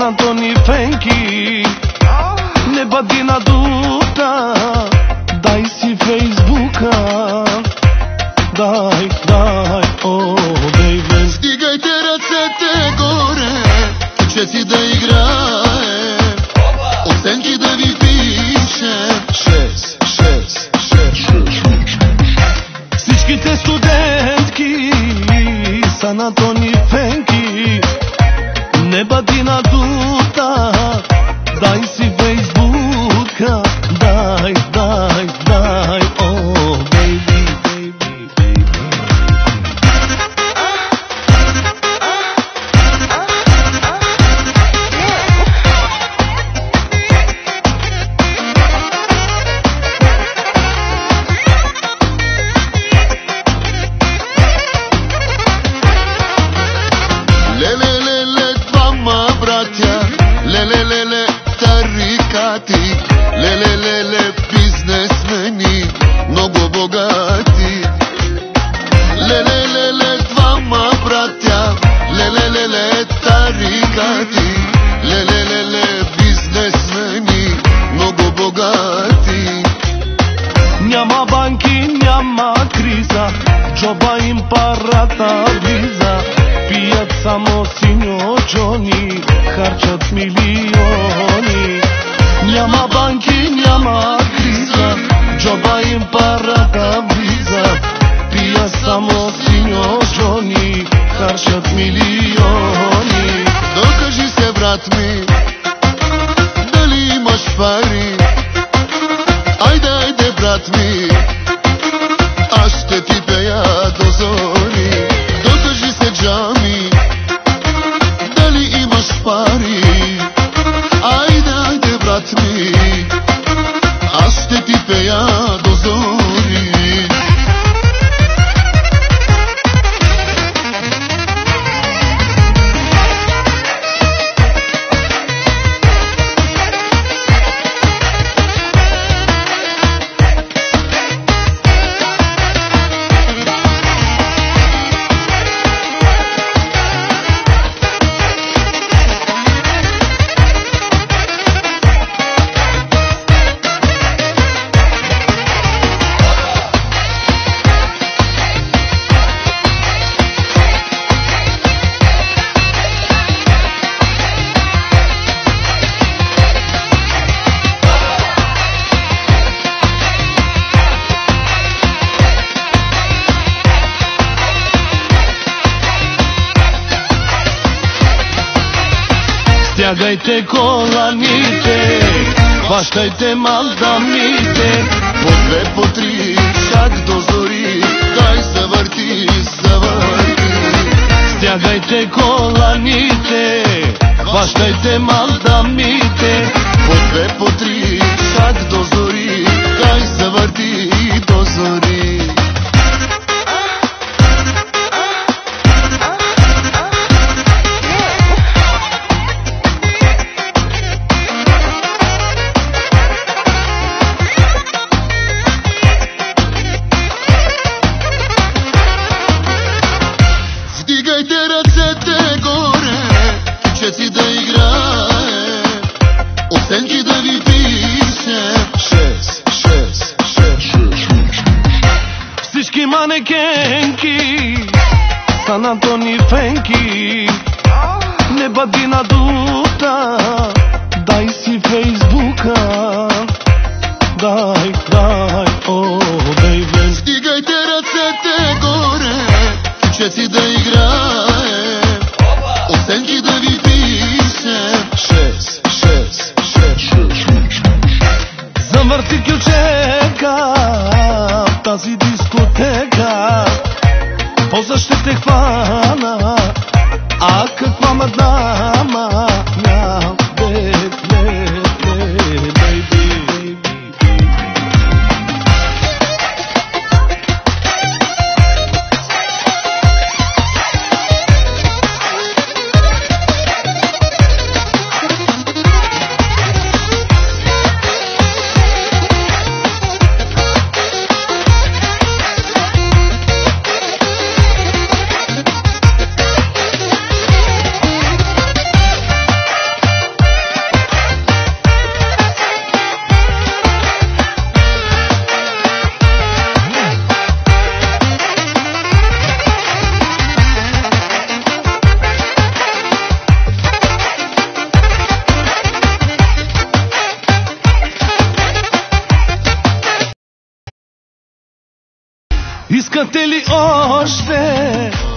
Antoni Fenki, ne badi na duta, daj si Facebooka, daj, oh baby. Стигайте ръцете горе, че си да играе, оценки да ви пише. 6. Всичките студентки са на Антони Фенки, не бъди надута, дай си Фейсбука, дай, о, бейби. Леле, тарикати, леле, бизнесмени, много богати. Леле, двама братя, леле, тарикати, леле, бизнесмени, много богати. Няма банки, няма криза, джоба им парата влиза, пият само синьо Джони, харчат милиони. Няма банки, няма криза, джоба им парата влиза, пият само синьо Джони, харчат милиони. Докажи се, брат ми, дали имаш пари. Айде, брат ми, аз ще ти пея до зори. Докажи се, Джами, дали имаш пари. Айде, брат ми, аз ще ти пея до зори. Стягайте коланите, хващайте мандамите, по две, по три, чак до зори, дай завърти. Стягайте коланите, хващайте мандамите, по две, по три, чак до зори, дай завърти до зори. Вдигайте ръцете горе, че си да играе, оценки да ви пише. 6. всички манекенки са на Антони Фенки, не бъди надута, дай си Фейсбука, дай, о, бейби. Вдигайте ръцете горе, че си да играе, оценки да ви пише. 6. Завърти ключека в тази дискотека, после ще те хвана, а каква мадама, Искате ли още?